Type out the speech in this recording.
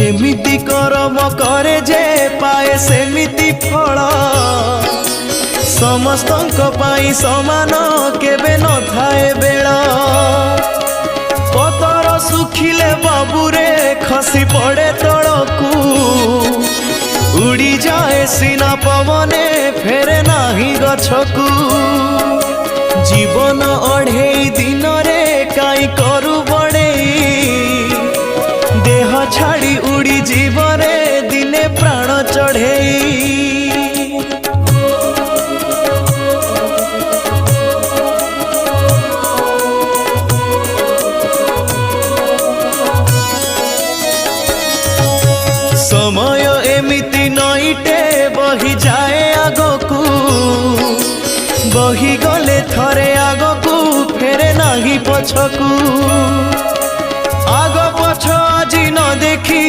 जेमिति कर्म करे जे पाए सेमिति फल समस्तंक पाई समान केबे न थाए बेल पतर सुखिले बाबूरे खसी पड़े तलकू उड़ी जाए सीना पवने फेरे नाही गछकू जीवन अढ़ेई दिन रे काई करू बड़ेई देह छाड़ी उड़ी जीवरे दिने प्राण चढ़ेई समय एमिति नईटे बही जाए आगकू बही गले थरे आगकू फेरे नाही पछकू आग पछ आज न देखी